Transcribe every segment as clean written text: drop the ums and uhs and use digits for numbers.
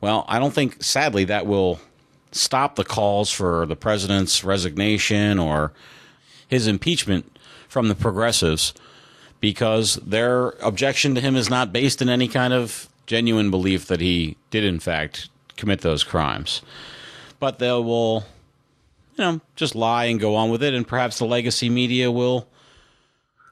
Well, I don't think, sadly, that will stop the calls for the president's resignation or his impeachment from the progressives, because their objection to him is not based in any kind of genuine belief that he did, in fact, commit those crimes. But they will, just lie and go on with it, and perhaps the legacy media will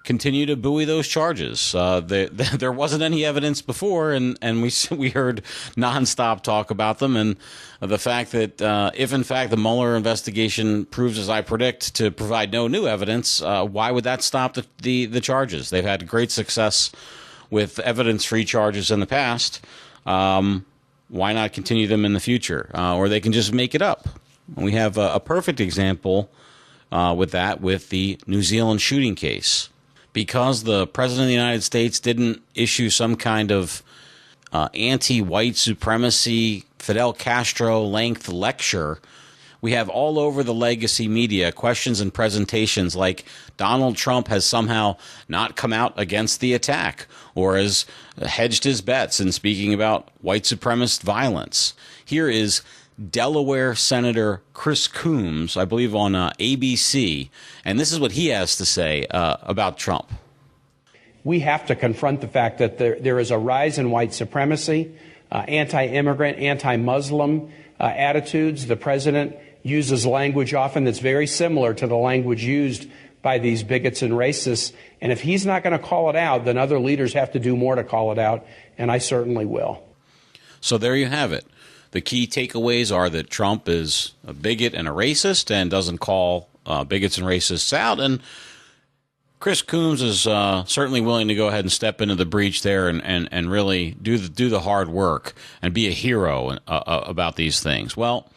continue to buoy those charges. There wasn't any evidence before, and we heard nonstop talk about them, and the fact that if in fact the Mueller investigation proves, as I predict, to provide no new evidence, why would that stop the charges? They've had great success with evidence-free charges in the past. Why not continue them in the future? Or they can just make it up. We have a perfect example with the New Zealand shooting case. Because the President of the United States didn't issue some kind of anti-white supremacy Fidel Castro-length lecture, we have all over the legacy media questions and presentations like Donald Trump has somehow not come out against the attack or has hedged his bets in speaking about white supremacist violence. Here is Delaware Senator Chris Coons, I believe on ABC, and this is what he has to say about Trump. We have to confront the fact that there is a rise in white supremacy, anti-immigrant, anti-Muslim attitudes. The president uses language often that's very similar to the language used by these bigots and racists. And if he's not going to call it out, then other leaders have to do more to call it out, and I certainly will. So there you have it. The key takeaways are that Trump is a bigot and a racist and doesn't call bigots and racists out. And Chris Coons is certainly willing to go ahead and step into the breach there and really do the hard work and be a hero about these things. Well,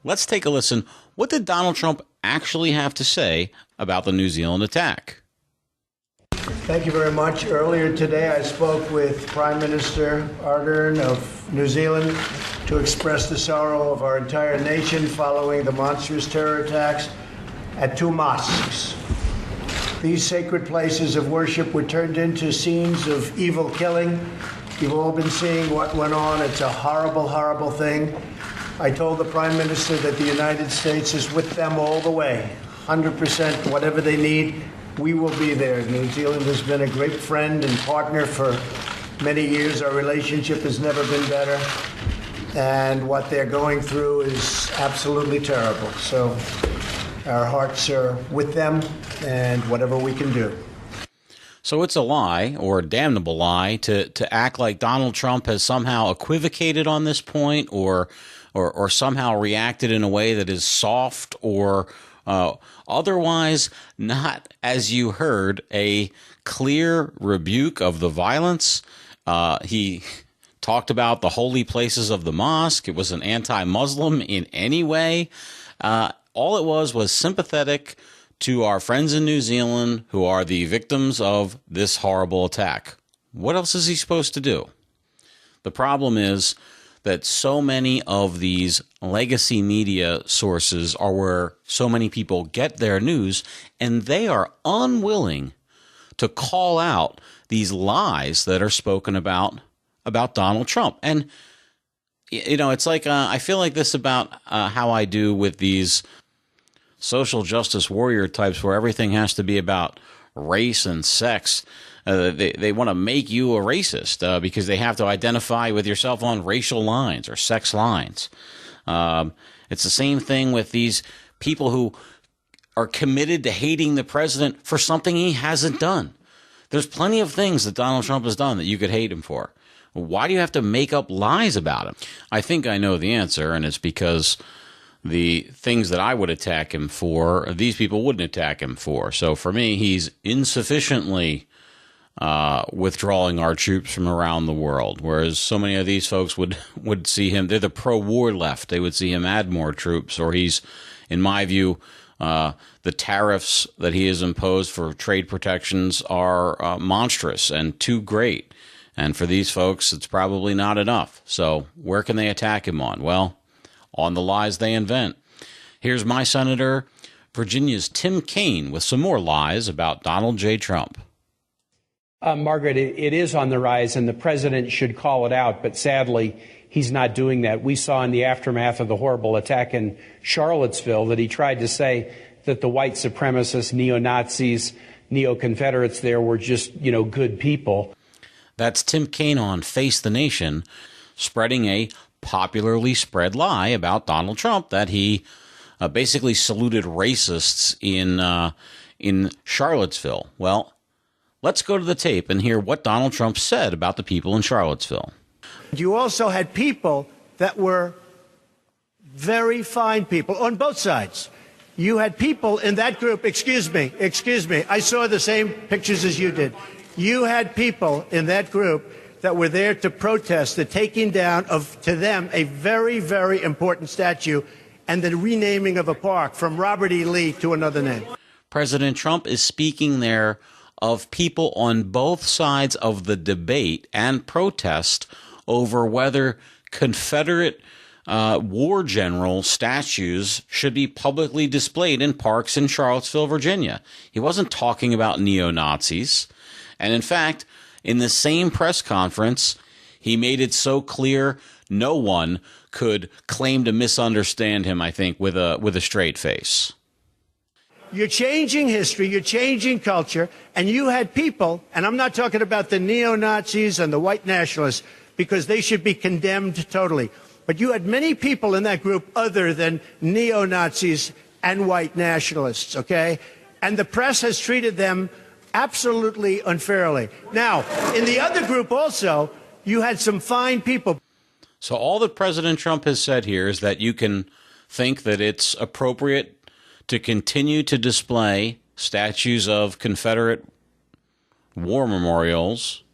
let's take a listen. What did Donald Trump actually have to say about the New Zealand attack? Thank you very much. Earlier today, I spoke with Prime Minister Ardern of New Zealand to express the sorrow of our entire nation following the monstrous terror attacks at two mosques. These sacred places of worship were turned into scenes of evil killing. You've all been seeing what went on. It's a horrible, horrible thing. I told the Prime Minister that the United States is with them all the way, 100%, whatever they need. We will be there. New Zealand has been a great friend and partner for many years. Our relationship has never been better. And what they're going through is absolutely terrible. So our hearts are with them and whatever we can do. So it's a lie, or a damnable lie, to act like Donald Trump has somehow equivocated on this point or somehow reacted in a way that is soft or otherwise not, as you heard, a clear rebuke of the violence. He talked about the holy places of the mosque. It wasn't anti-Muslim in any way. All it was sympathetic to our friends in New Zealand who are the victims of this horrible attack. What else is he supposed to do? The problem is that so many of these legacy media sources are where so many people get their news, and they are unwilling to call out these lies that are spoken about Donald Trump. And, it's like I feel like this about how I do with these social justice warrior types where everything has to be about race and sex. They want to make you a racist because they have to identify with yourself on racial lines or sex lines. It's the same thing with these people who are committed to hating the president for something he hasn't done. There's plenty of things that Donald Trump has done that you could hate him for. Why do you have to make up lies about him? I think I know the answer, and it's because the things that I would attack him for, these people wouldn't attack him for. So for me, he's insufficiently withdrawing our troops from around the world, whereas so many of these folks would see him, they're the pro-war left, they would see him add more troops, or he's, in my view, the tariffs that he has imposed for trade protections are monstrous and too great. And for these folks, it's probably not enough. So where can they attack him on? Well, on the lies they invent. Here's my senator, Virginia's Tim Kaine, with some more lies about Donald J. Trump. Margaret, it is on the rise, and the president should call it out. But sadly, he's not doing that. We saw in the aftermath of the horrible attack in Charlottesville that he tried to say that the white supremacists, neo-Nazis, neo-Confederates there were just, good people. That's Tim Kaine on Face the Nation, spreading a popularly spread lie about Donald Trump that he basically saluted racists in Charlottesville. Well, let's go to the tape and hear what Donald Trump said about the people in Charlottesville. You also had people that were very fine people on both sides. You had people in that group, excuse me, I saw the same pictures as you did. You had people in that group that were there to protest the taking down of, to them, a very, very important statue and the renaming of a park from Robert E. Lee to another name. President Trump is speaking there of people on both sides of the debate and protest over whether Confederate war general statues should be publicly displayed in parks in Charlottesville, Virginia. He wasn't talking about neo-Nazis. And in fact, in the same press conference, he made it so clear no one could claim to misunderstand him, I think, with a straight face. You're changing history, you're changing culture, and you had people, and I'm not talking about the neo-Nazis and the white nationalists, because they should be condemned totally. But you had many people in that group other than neo-Nazis and white nationalists, okay? And the press has treated them absolutely unfairly. Now, in the other group also, you had some fine people. So all that President Trump has said here is that you can think that it's appropriate to continue to display statues of Confederate war memorials,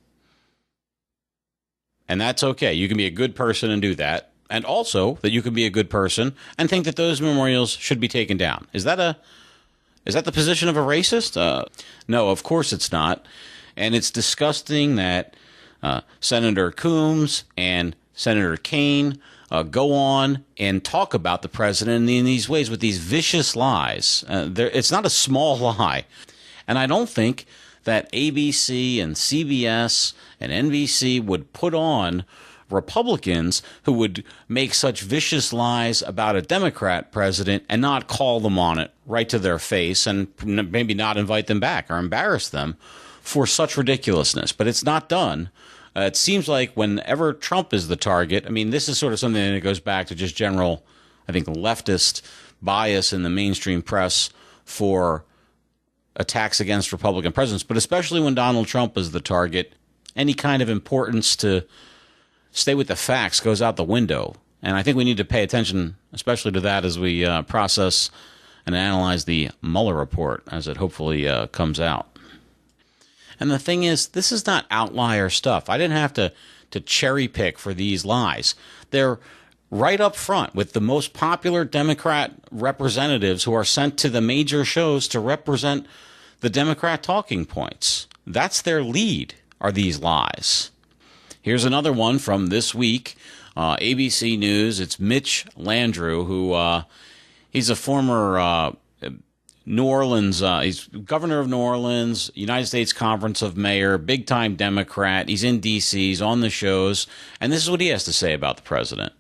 and that's okay. You can be a good person and do that. And also that you can be a good person and think that those memorials should be taken down. Is that the position of a racist? No, of course it's not. And it's disgusting that Senator Coombs and Senator Kaine go on and talk about the president in these ways with these vicious lies. It's not a small lie. And I don't think that ABC and CBS and NBC would put on Republicans who would make such vicious lies about a Democrat president and not call them on it right to their face and maybe not invite them back or embarrass them for such ridiculousness. But it's not done. It seems like whenever Trump is the target, I mean, this is sort of something that goes back to just general, I think, leftist bias in the mainstream press for attacks against Republican presidents. But especially when Donald Trump is the target, any kind of importance to stay with the facts goes out the window. And I think we need to pay attention, especially to that as we process and analyze the Mueller report as it hopefully comes out. And the thing is, this is not outlier stuff. I didn't have to cherry pick for these lies. They're right up front with the most popular Democrat representatives who are sent to the major shows to represent the Democrat talking points. That's their lead, are these lies. Here's another one from this week, ABC News. It's Mitch Landrieu, who he's a former New Orleans, he's governor of New Orleans, United States Conference of Mayor, big-time Democrat. He's in D.C., he's on the shows, and this is what he has to say about the president.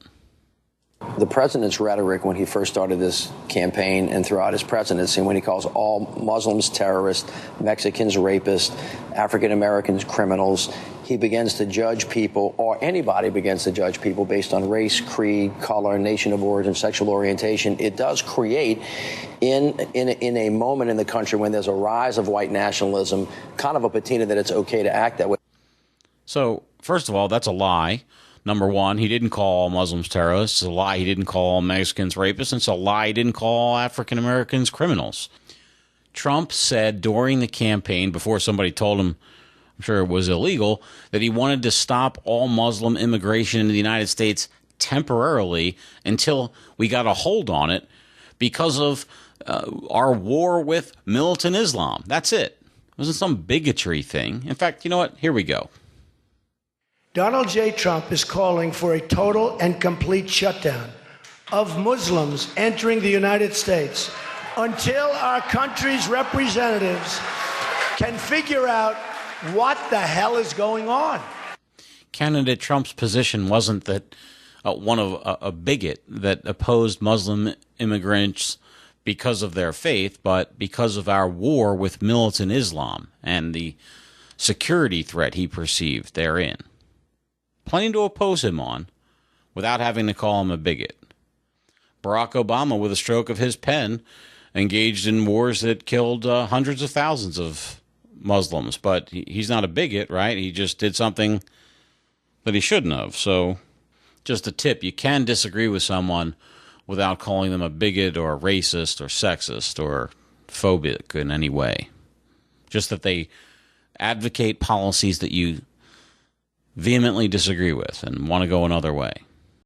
The president's rhetoric when he first started this campaign and throughout his presidency, when he calls all Muslims terrorists, Mexicans rapists, African Americans criminals, he begins to judge people, or anybody begins to judge people based on race, creed, color, nation of origin, sexual orientation. It does create, in a moment in the country when there's a rise of white nationalism, kind of a patina that it's okay to act that way. So, first of all, that's a lie. Number one, he didn't call all Muslims terrorists. It's a lie he didn't call all Mexicans rapists. And it's a lie he didn't call all African Americans criminals. Trump said during the campaign, before somebody told him, I'm sure it was illegal, that he wanted to stop all Muslim immigration into the United States temporarily until we got a hold on it because of our war with militant Islam. That's it. It wasn't some bigotry thing. In fact, you know what? Here we go. Donald J. Trump is calling for a total and complete shutdown of Muslims entering the United States until our country's representatives can figure out what the hell is going on. Candidate Trump's position wasn't that a bigot that opposed Muslim immigrants because of their faith, but because of our war with militant Islam and the security threat he perceived therein. Plenty to oppose him on without having to call him a bigot. Barack Obama, with a stroke of his pen, engaged in wars that killed hundreds of thousands of Muslims, but he's not a bigot, right? He just did something that he shouldn't have. So just a tip, you can disagree with someone without calling them a bigot or racist or sexist or phobic in any way. Just that they advocate policies that you vehemently disagree with and want to go another way.